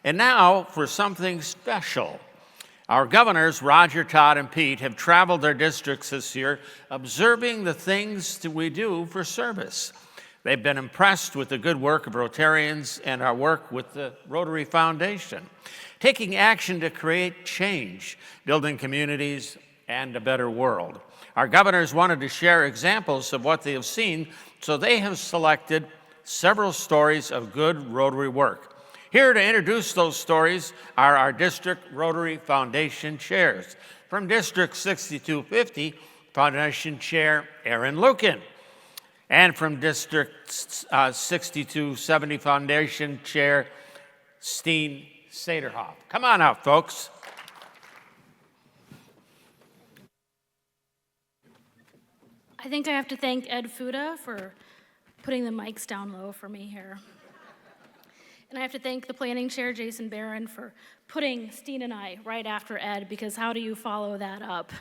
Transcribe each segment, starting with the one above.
And now for something special. Our governors, Roger, Todd, and Pete, have traveled their districts this year, observing the things that we do for service. They've been impressed with the good work of Rotarians and our work with the Rotary Foundation, taking action to create change, building communities, and a better world. Our governors wanted to share examples of what they have seen, so they have selected several stories of good Rotary work. Here to introduce those stories are our District Rotary Foundation chairs. From District 6250, Foundation Chair Aaron Lukin. And from District 6270, Foundation Chair Steen Saderhoff. Come on out, folks. I think I have to thank Ed Fuda for putting the mics down low for me here. And I have to thank the planning chair, Jason Barron, for putting Steen and I right after Ed, because how do you follow that up?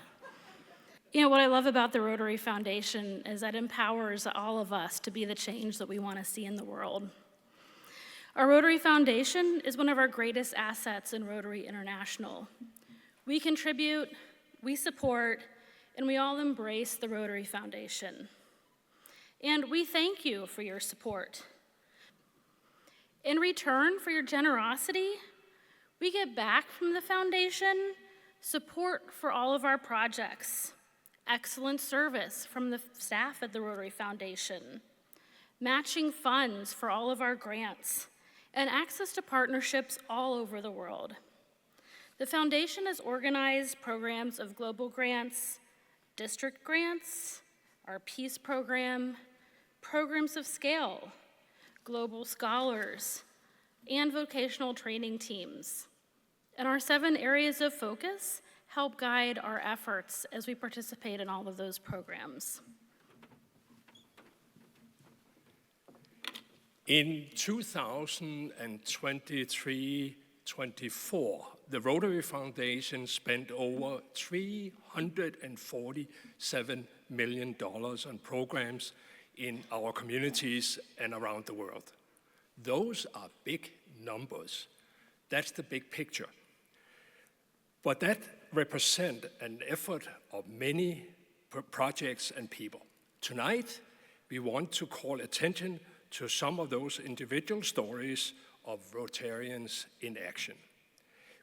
You know, what I love about the Rotary Foundation is that it empowers all of us to be the change that we want to see in the world. Our Rotary Foundation is one of our greatest assets in Rotary International. We contribute, we support, and we all embrace the Rotary Foundation. And we thank you for your support. In return for your generosity, we get back from the foundation support for all of our projects, excellent service from the staff at the Rotary Foundation, matching funds for all of our grants, and access to partnerships all over the world. The foundation has organized programs of global grants, district grants, our peace program, programs of scale, global scholars, and vocational training teams. And our 7 areas of focus help guide our efforts as we participate in all of those programs. In 2023-24, the Rotary Foundation spent over $347 million on programs in our communities and around the world. Those are big numbers. That's the big picture. But that represents an effort of many projects and people. Tonight, we want to call attention to some of those individual stories of Rotarians in action.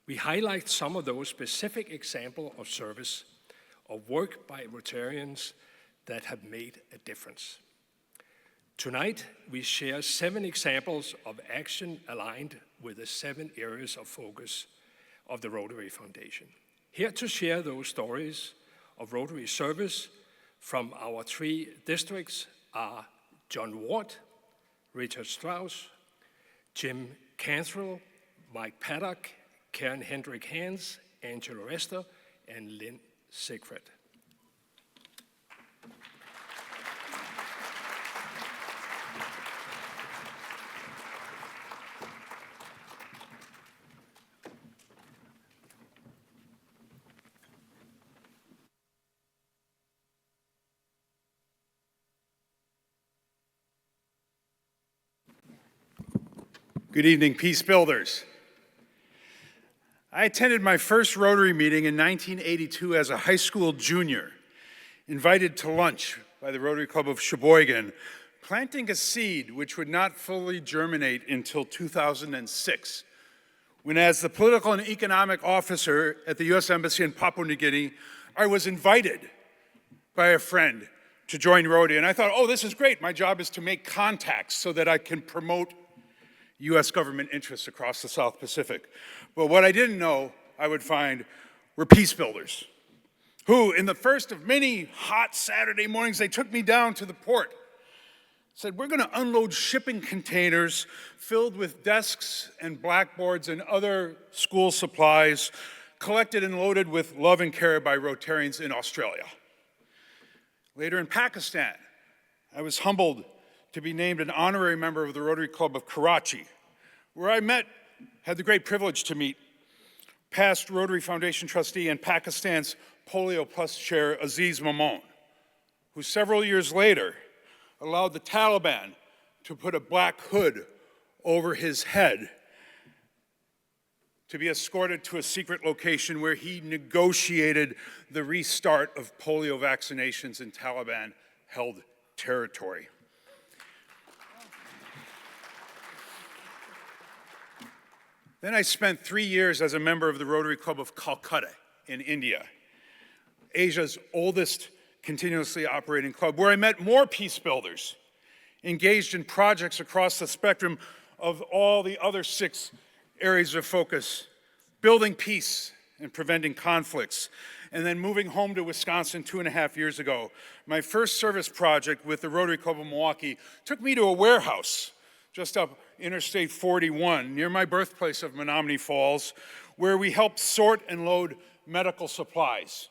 We highlight some of those specific examples of service, of work by Rotarians that have made a difference. Tonight, we share 7 examples of action aligned with the 7 areas of focus of the Rotary Foundation. Here to share those stories of Rotary service from our 3 districts are Jon Ward, Richard Strauss, Jim Cantrill, Mike Paddock, Karen Kendrick-Hands, Angela Rester, and Lynn Sigfred. Good evening, Peace Builders. I attended my first Rotary meeting in 1982 as a high school junior, invited to lunch by the Rotary Club of Sheboygan, planting a seed which would not fully germinate until 2006, when as the political and economic officer at the U.S. Embassy in Papua New Guinea, I was invited by a friend to join Rotary. And I thought, oh, this is great. My job is to make contacts so that I can promote U.S. government interests across the South Pacific. But what I didn't know I would find were peace builders, who in the first of many hot Saturday mornings, they took me down to the port, said, we're gonna unload shipping containers filled with desks and blackboards and other school supplies collected and loaded with love and care by Rotarians in Australia. Later in Pakistan, I was humbled to be named an honorary member of the Rotary Club of Karachi, where I had the great privilege to meet past Rotary Foundation trustee and Pakistan's Polio Plus chair Aziz Mamon, who several years later allowed the Taliban to put a black hood over his head to be escorted to a secret location where he negotiated the restart of polio vaccinations in Taliban-held territory. Then I spent 3 years as a member of the Rotary Club of Calcutta in India, Asia's oldest continuously operating club, where I met more peace builders engaged in projects across the spectrum of all the other 6 areas of focus: building peace and preventing conflicts. And then moving home to Wisconsin 2.5 years ago, my first service project with the Rotary Club of Milwaukee took me to a warehouse just up Interstate 41 near my birthplace of Menominee Falls, where we helped sort and load medical supplies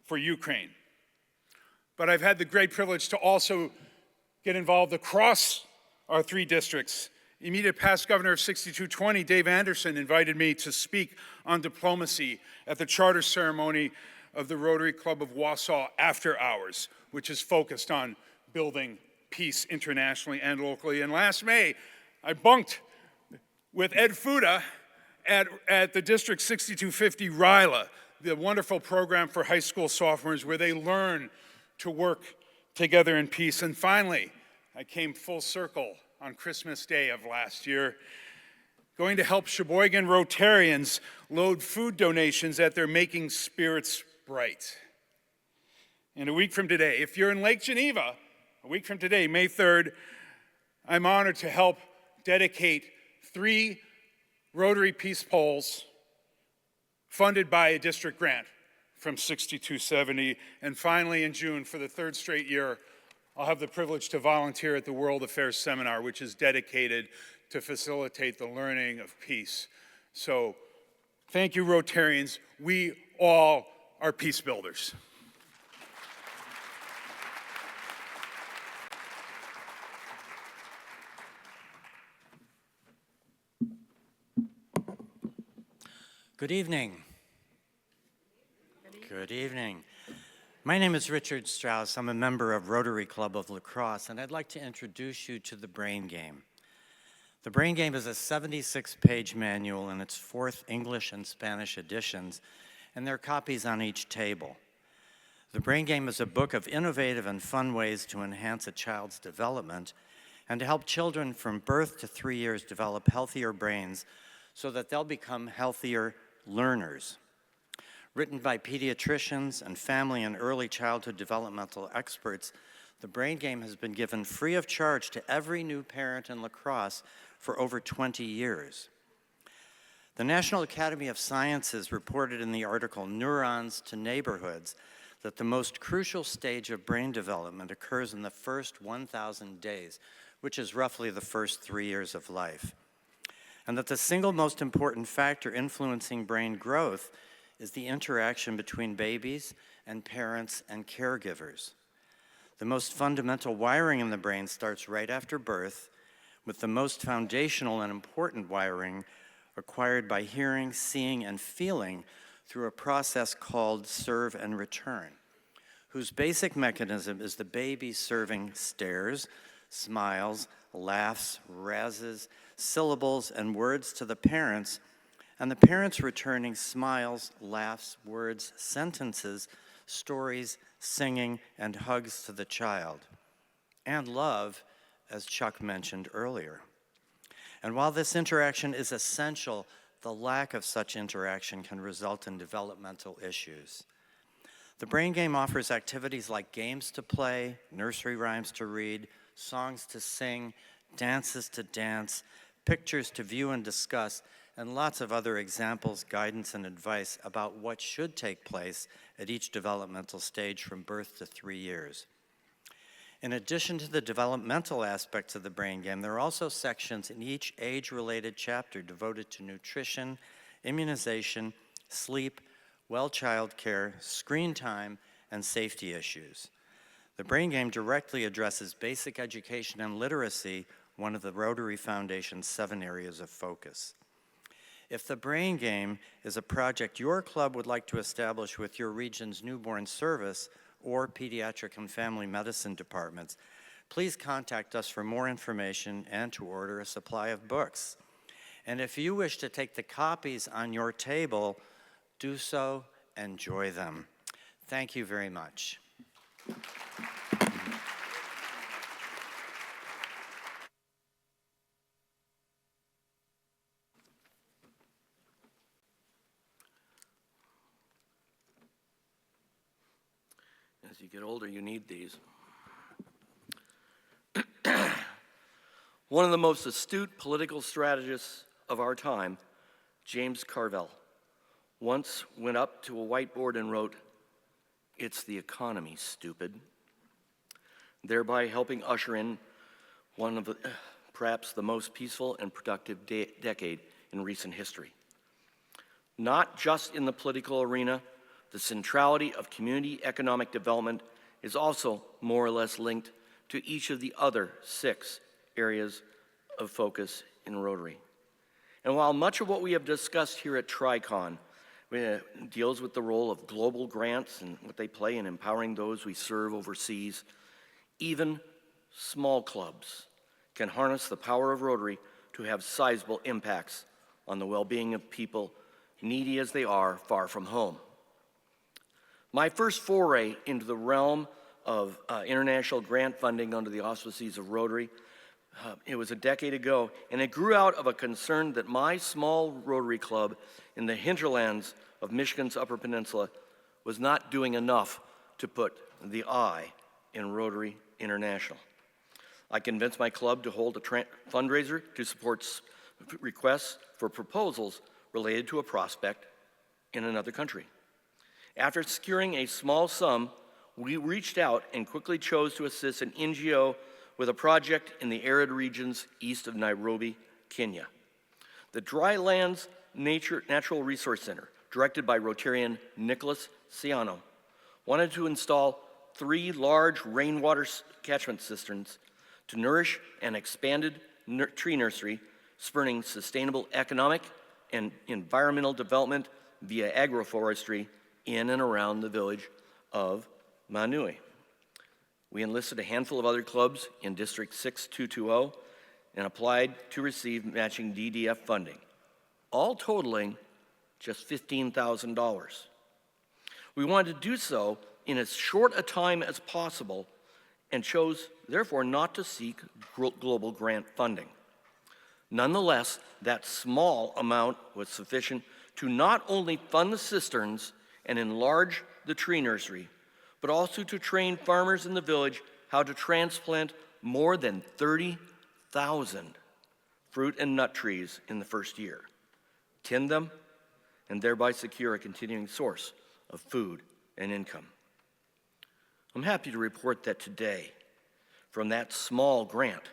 for Ukraine. But I've had the great privilege to also get involved across our 3 districts. Immediate past governor of 6220, Dave Anderson, invited me to speak on diplomacy at the charter ceremony of the Rotary Club of Wausau After Hours, which is focused on building peace internationally and locally. And last May, I bunked with Ed Fuda at the District 6250 RILA, the wonderful program for high school sophomores where they learn to work together in peace. And finally, I came full circle on Christmas Day of last year, going to help Sheboygan Rotarians load food donations at their Making Spirits Bright. And a week from today, if you're in Lake Geneva, a week from today, May 3rd, I'm honored to help dedicate 3 Rotary Peace Poles funded by a district grant from 6270. And finally, in June, for the 3rd straight year, I'll have the privilege to volunteer at the World Affairs Seminar, which is dedicated to facilitate the learning of peace. So thank you, Rotarians. We all are peace builders. Good evening. Good evening. My name is Richard Strauss. I'm a member of Rotary Club of La Crosse, and I'd like to introduce you to the Brain Game. The Brain Game is a 76-page manual in its 4th English and Spanish editions, and there are copies on each table. The Brain Game is a book of innovative and fun ways to enhance a child's development and to help children from birth to 3 years develop healthier brains so that they'll become healthier learners. Written by pediatricians and family and early childhood developmental experts, the Brain Game has been given free of charge to every new parent in La Crosse for over 20 years. The National Academy of Sciences reported in the article Neurons to Neighborhoods that the most crucial stage of brain development occurs in the first 1,000 days, which is roughly the first 3 years of life, and that the single most important factor influencing brain growth is the interaction between babies and parents and caregivers. The most fundamental wiring in the brain starts right after birth, with the most foundational and important wiring acquired by hearing, seeing, and feeling through a process called serve and return, whose basic mechanism is the baby serving stares, smiles, laughs, razzes, syllables, and words to the parents, and the parents returning smiles, laughs, words, sentences, stories, singing, and hugs to the child, and love, as Chuck mentioned earlier. And while this interaction is essential, the lack of such interaction can result in developmental issues. The Brain Game offers activities like games to play, nursery rhymes to read, songs to sing, dances to dance, pictures to view and discuss, and lots of other examples, guidance, and advice about what should take place at each developmental stage from birth to 3 years. In addition to the developmental aspects of the Brain Game, there are also sections in each age-related chapter devoted to nutrition, immunization, sleep, well child care, screen time, and safety issues. The Brain Game directly addresses basic education and literacy, one of the Rotary Foundation's 7 areas of focus. If the Brain Game is a project your club would like to establish with your region's newborn service or pediatric and family medicine departments, please contact us for more information and to order a supply of books. And if you wish to take the copies on your table, do so, enjoy them. Thank you very much. As you get older, you need these. One of the most astute political strategists of our time, James Carville, once went up to a whiteboard and wrote, "It's the economy, stupid," thereby helping usher in one of the, perhaps the most peaceful and productive decade in recent history. Not just in the political arena, the centrality of community economic development is also more or less linked to each of the other 6 areas of focus in Rotary. And while much of what we have discussed here at TriCon deals with the role of global grants and what they play in empowering those we serve overseas, even small clubs can harness the power of Rotary to have sizable impacts on the well-being of people, needy as they are, far from home. My first foray into the realm of international grant funding under the auspices of Rotary, it was a decade ago, and it grew out of a concern that my small Rotary club in the hinterlands of Michigan's Upper Peninsula was not doing enough to put the I in Rotary International. I convinced my club to hold a fundraiser to support requests for proposals related to a prospect in another country. After securing a small sum, we reached out and quickly chose to assist an NGO with a project in the arid regions east of Nairobi, Kenya. The Drylands Natural Resource Center, directed by Rotarian Nicholas Ciano, wanted to install 3 large rainwater catchment cisterns to nourish an expanded tree nursery, spurring sustainable economic and environmental development via agroforestry in and around the village of Manui. We enlisted a handful of other clubs in District 6220 and applied to receive matching DDF funding, all totaling just $15,000. We wanted to do so in as short a time as possible and chose, therefore, not to seek global grant funding. Nonetheless, that small amount was sufficient to not only fund the cisterns and enlarge the tree nursery, but also to train farmers in the village how to transplant more than 30,000 fruit and nut trees in the first year, tend them, and thereby secure a continuing source of food and income. I'm happy to report that today, from that small grant,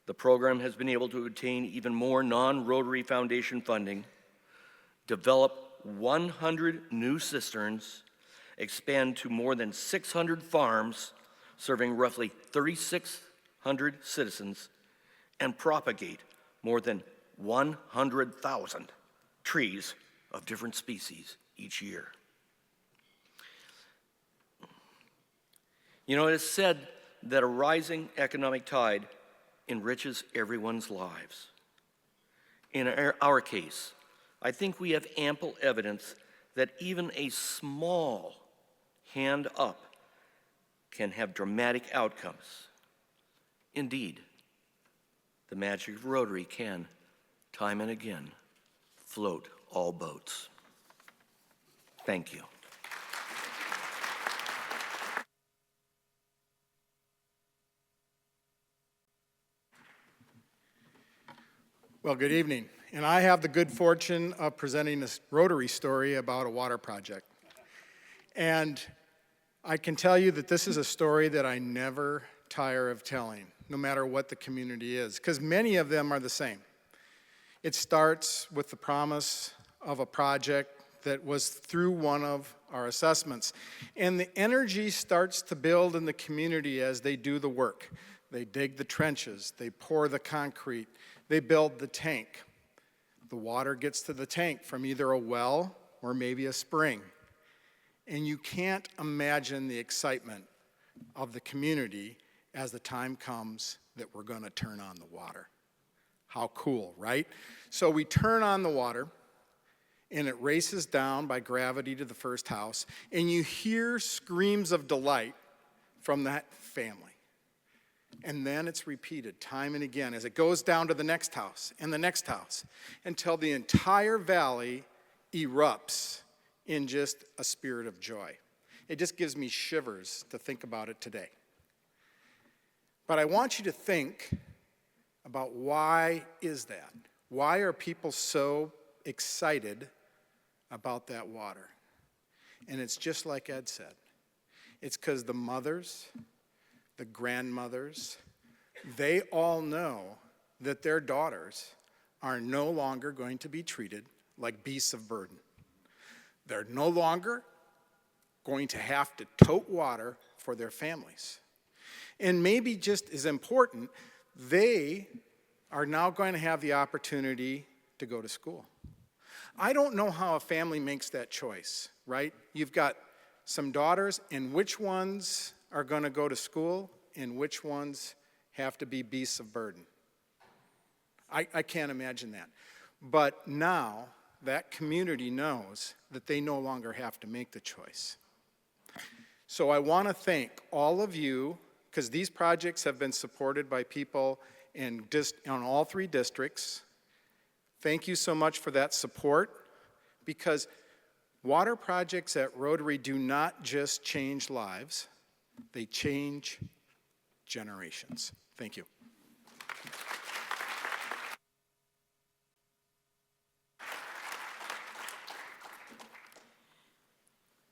the program has been able to obtain even more non-Rotary Foundation funding, develop 100 new cisterns, expand to more than 600 farms, serving roughly 3,600 citizens, and propagate more than 100,000 trees of different species each year. You know, it is said that a rising economic tide enriches everyone's lives. In our case, I think we have ample evidence that even a small hand up can have dramatic outcomes. Indeed, the magic of Rotary can, time and again, float all boats. Thank you. Well, good evening. And I have the good fortune of presenting this Rotary story about a water project. And I can tell you that this is a story that I never tire of telling, no matter what the community is, because many of them are the same. It starts with the promise of a project that was through one of our assessments. And the energy starts to build in the community as they do the work. They dig the trenches, they pour the concrete, they build the tank. The water gets to the tank from either a well or maybe a spring. And you can't imagine the excitement of the community as the time comes that we're going to turn on the water. How cool, right? So we turn on the water, and it races down by gravity to the first house, and you hear screams of delight from that family. And then it's repeated time and again as it goes down to the next house and the next house until the entire valley erupts in just a spirit of joy. It just gives me shivers to think about it today. But I want you to think about why is that? Why are people so excited about that water? And it's just like Ed said. It's because the mothers, the grandmothers, they all know that their daughters are no longer going to be treated like beasts of burden. They're no longer going to have to tote water for their families. And maybe just as important, they are now going to have the opportunity to go to school. I don't know how a family makes that choice, right? You've got some daughters, and which ones are going to go to school and which ones have to be beasts of burden. I can't imagine that. But now that community knows that they no longer have to make the choice. So I want to thank all of you, because these projects have been supported by people in all 3 districts. Thank you so much for that support, because water projects at Rotary do not just change lives, they change generations. Thank you.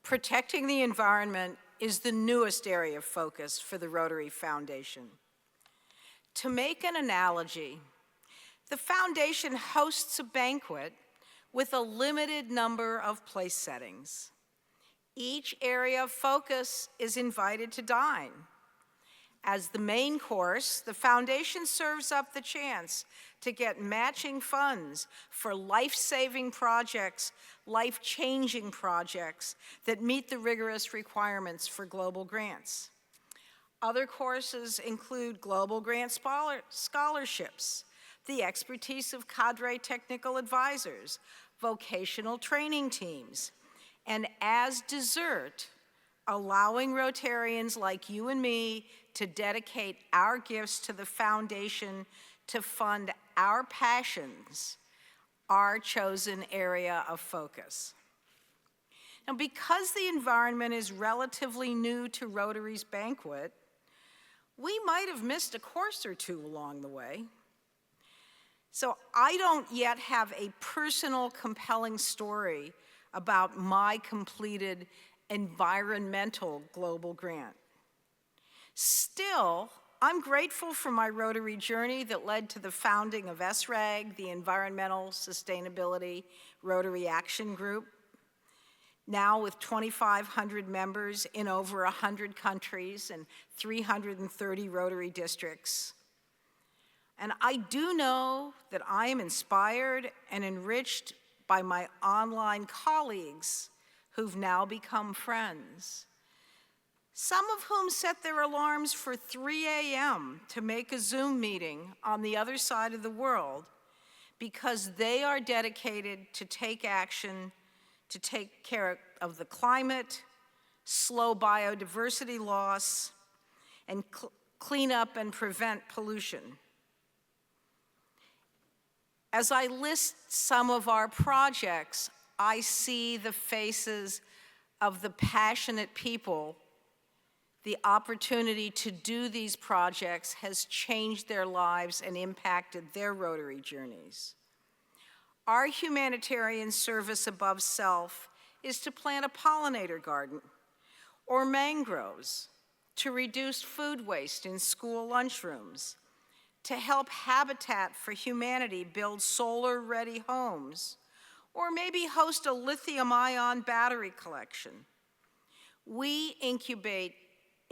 Protecting the environment is the newest area of focus for the Rotary Foundation. To make an analogy, the foundation hosts a banquet with a limited number of place settings. Each area of focus is invited to dine. As the main course, the foundation serves up the chance to get matching funds for life-saving projects, life-changing projects that meet the rigorous requirements for global grants. Other courses include global grant scholarships, the expertise of cadre technical advisors, vocational training teams, and as dessert, allowing Rotarians like you and me to dedicate our gifts to the foundation to fund our passions, our chosen area of focus. Now, because the environment is relatively new to Rotary's banquet, we might have missed a course or two along the way. So I don't yet have a personal compelling story about my completed environmental global grant. Still, I'm grateful for my Rotary journey that led to the founding of SRAG, the Environmental Sustainability Rotary Action Group, now with 2,500 members in over 100 countries and 330 Rotary districts. And I do know that I am inspired and enriched by my online colleagues who've now become friends, some of whom set their alarms for 3 a.m. to make a Zoom meeting on the other side of the world because they are dedicated to take action to take care of the climate, slow biodiversity loss, and clean up and prevent pollution. As I list some of our projects, I see the faces of the passionate people. The opportunity to do these projects has changed their lives and impacted their Rotary journeys. Our humanitarian service above self is to plant a pollinator garden or mangroves, to reduce food waste in school lunchrooms, to help Habitat for Humanity build solar-ready homes, or maybe host a lithium-ion battery collection. We incubate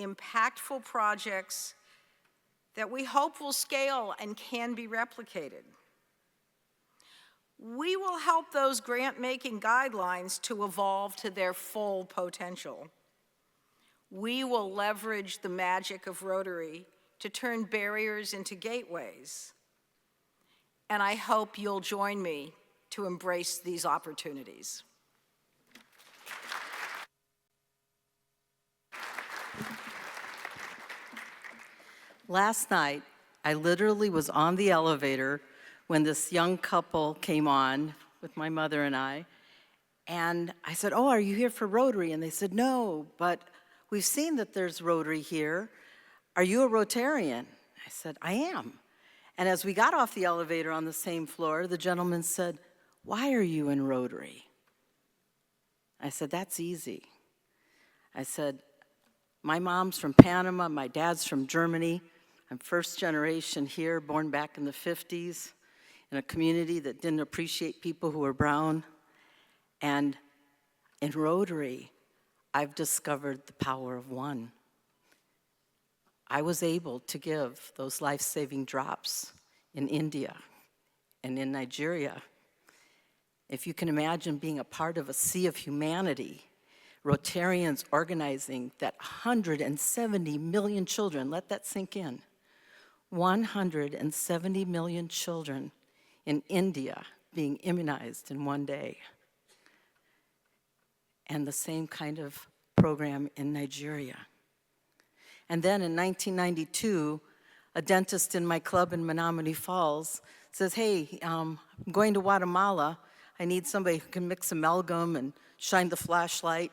impactful projects that we hope will scale and can be replicated. We will help those grant-making guidelines to evolve to their full potential. We will leverage the magic of Rotary to turn barriers into gateways. and I hope you'll join me to embrace these opportunities. Last night, I literally was on the elevator when this young couple came on with my mother and I said, "Oh, are you here for Rotary?" And they said, "No, but we've seen that there's Rotary here. Are you a Rotarian?" I said, "I am." And as we got off the elevator on the same floor, the gentleman said, "Why are you in Rotary?" I said, "That's easy." I said, "My mom's from Panama, my dad's from Germany. I'm first generation here, born back in the 50s, in a community that didn't appreciate people who were brown. And in Rotary, I've discovered the power of one. I was able to give those life-saving drops in India and in Nigeria. If you can imagine being a part of a sea of humanity, Rotarians organizing that 170 million children, let that sink in, 170 million children in India being immunized in one day. And the same kind of program in Nigeria. And then in 1992, a dentist in my club in Menominee Falls says, "Hey, I'm going to Guatemala. I need somebody who can mix amalgam and shine the flashlight,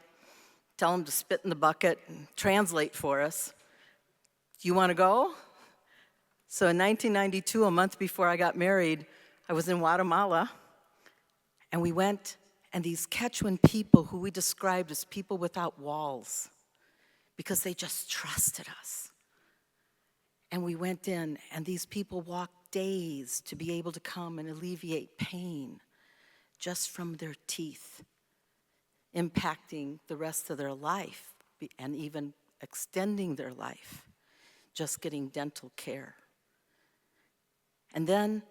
tell them to spit in the bucket and translate for us. Do you want to go?" So in 1992, a month before I got married, I was in Guatemala, and we went, and these Quechuan people who we described as people without walls, because they just trusted us. And we went in, and these people walked days to be able to come and alleviate pain just from their teeth, impacting the rest of their life and even extending their life, just getting dental care. And then,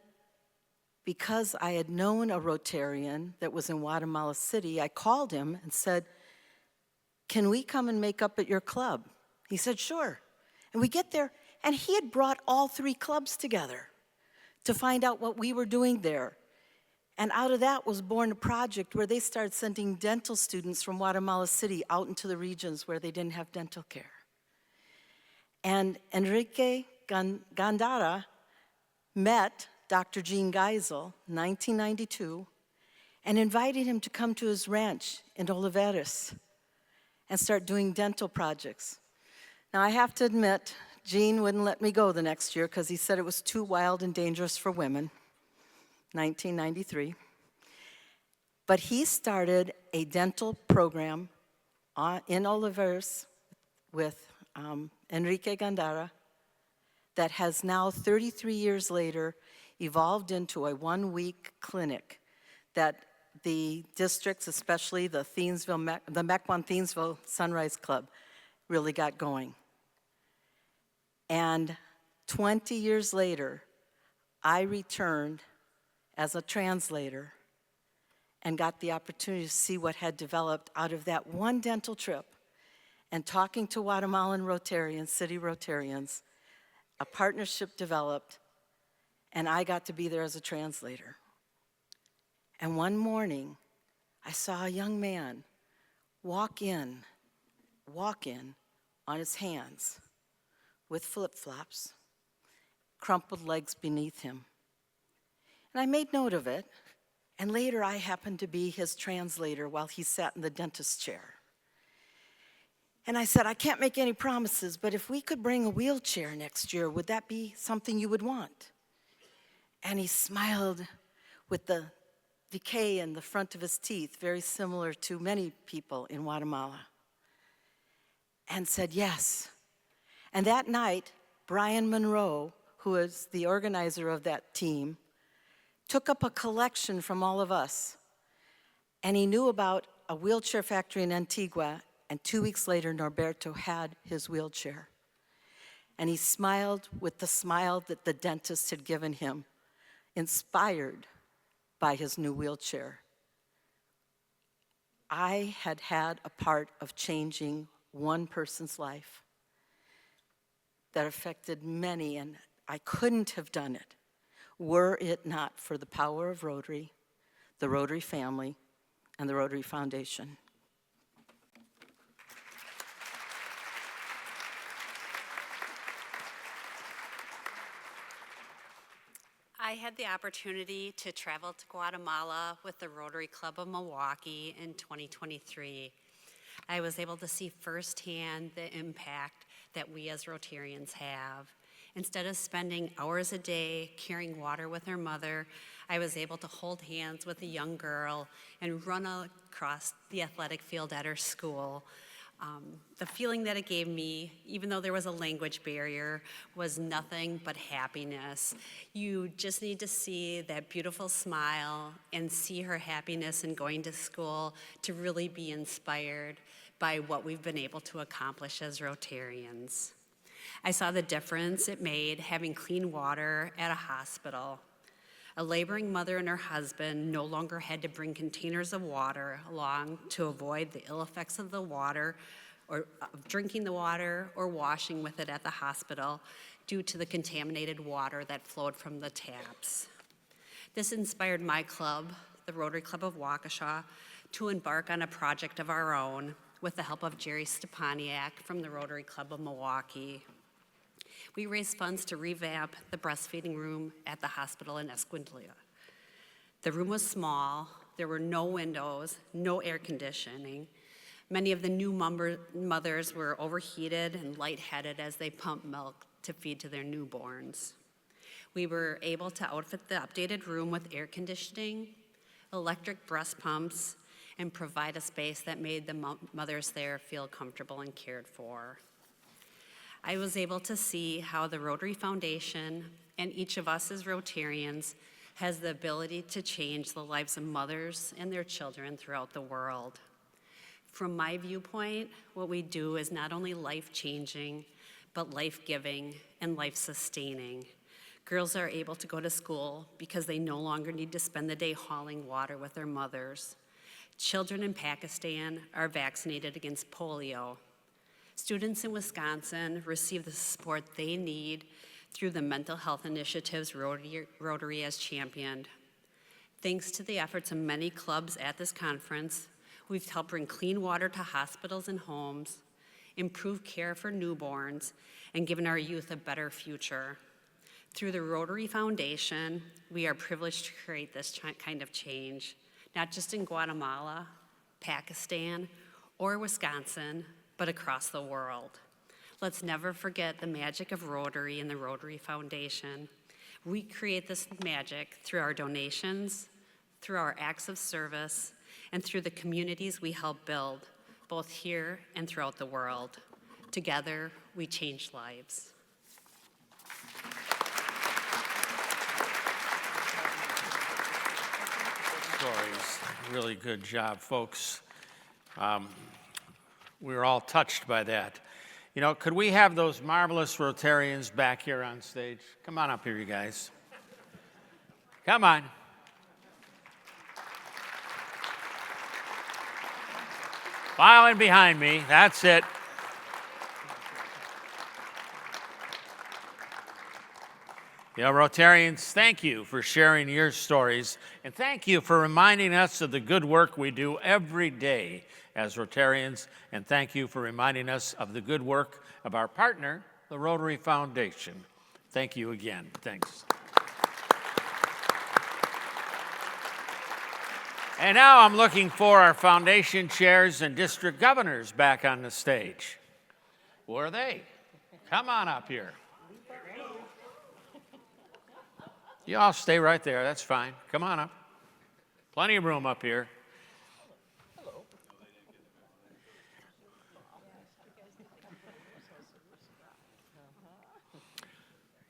because I had known a Rotarian that was in Guatemala City, I called him and said, "Can we come and make up at your club?" He said, "Sure." And we get there, and he had brought all three clubs together to find out what we were doing there. And out of that was born a project where they started sending dental students from Guatemala City out into the regions where they didn't have dental care. And Enrique Gandara met Dr. Jean Geisel, 1992, and invited him to come to his ranch in Oliveras and start doing dental projects. Now, I have to admit, Gene wouldn't let me go the next year because he said it was too wild and dangerous for women, 1993. But he started a dental program in Oliveras with Enrique Gandara that has now, 33 years later, evolved into a one-week clinic that the districts, especially the Mequon-Thiensville Sunrise Club, really got going. And 20 years later, I returned as a translator and got the opportunity to see what had developed out of that one dental trip. And talking to Guatemalan Rotarians, city Rotarians, a partnership developed, and I got to be there as a translator. And one morning, I saw a young man walk in on his hands with flip-flops, crumpled legs beneath him. And I made note of it, and later I happened to be his translator while he sat in the dentist's chair. And I said, "I can't make any promises, but if we could bring a wheelchair next year, would that be something you would want?" And he smiled with the decay in the front of his teeth, very similar to many people in Guatemala, and said yes. And that night, Brian Monroe, who was the organizer of that team, took up a collection from all of us. And he knew about a wheelchair factory in Antigua, and 2 weeks later, Norberto had his wheelchair. And he smiled with the smile that the dentist had given him, inspired by his new wheelchair. I had had a part of changing one person's life that affected many, and I couldn't have done it were it not for the power of Rotary, the Rotary family, and the Rotary Foundation. I had the opportunity to travel to Guatemala with the Rotary Club of Milwaukee in 2023. I was able to see firsthand the impact that we as Rotarians have. Instead of spending hours a day carrying water with her mother, I was able to hold hands with a young girl and run across the athletic field at her school. The feeling that it gave me, even though there was a language barrier, was nothing but happiness. You just need to see that beautiful smile and see her happiness in going to school to really be inspired by what we've been able to accomplish as Rotarians. I saw the difference it made having clean water at a hospital. A laboring mother and her husband no longer had to bring containers of water along to avoid the ill effects of the water, or of drinking the water or washing with it at the hospital due to the contaminated water that flowed from the taps. This inspired my club, the Rotary Club of Waukesha, to embark on a project of our own with the help of Jerry Stepaniak from the Rotary Club of Milwaukee. We raised funds to revamp the breastfeeding room at the hospital in Escuintla. The room was small, there were no windows, no air conditioning. Many of the new mothers were overheated and lightheaded as they pumped milk to feed to their newborns. We were able to outfit the updated room with air conditioning, electric breast pumps, and provide a space that made the mothers there feel comfortable and cared for. I was able to see how the Rotary Foundation and each of us as Rotarians has the ability to change the lives of mothers and their children throughout the world. From my viewpoint, what we do is not only life-changing, but life-giving and life-sustaining. Girls are able to go to school because they no longer need to spend the day hauling water with their mothers. Children in Pakistan are vaccinated against polio. Students in Wisconsin receive the support they need through the mental health initiatives Rotary has championed. Thanks to the efforts of many clubs at this conference, we've helped bring clean water to hospitals and homes, improve care for newborns, and given our youth a better future. Through the Rotary Foundation, we are privileged to create this kind of change, not just in Guatemala, Pakistan, or Wisconsin, but across the world. Let's never forget the magic of Rotary and the Rotary Foundation. We create this magic through our donations, through our acts of service, and through the communities we help build, both here and throughout the world. Together, we change lives. Stories. Really good job, folks. We were all touched by that. You know, could we have those marvelous Rotarians back here on stage? Come on up here, you guys. Come on. File in behind me. That's it. You know, Rotarians, thank you for sharing your stories, and thank you for reminding us of the good work we do every day as Rotarians, and thank you for reminding us of the good work of our partner, the Rotary Foundation. Thank you again. Thanks. And now I'm looking for our foundation chairs and district governors back on the stage. Where are they? Come on up here. You all stay right there. That's fine. Come on up. Plenty of room up here.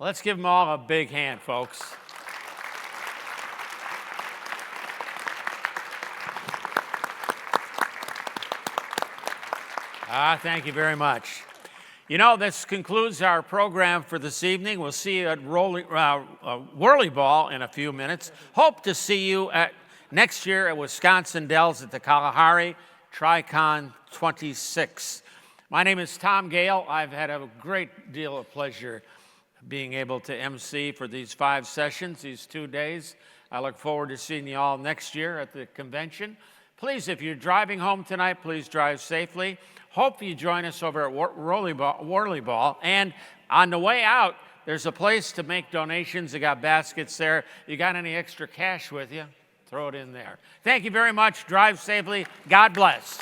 Let's give them all a big hand, folks. Thank you very much. You know, this concludes our program for this evening. We'll see you at Whirly Ball in a few minutes. Hope to see you next year at Wisconsin Dells at the Kalahari TriCon 26. My name is Tom Gale. I've had a great deal of pleasure being able to MC for these 5 sessions, these 2 days. I look forward to seeing you all next year at the convention. Please, if you're driving home tonight, please drive safely. Hope you join us over at Worley Ball. And on the way out, there's a place to make donations. They got baskets there. You got any extra cash with you? Throw it in there. Thank you very much. Drive safely. God bless.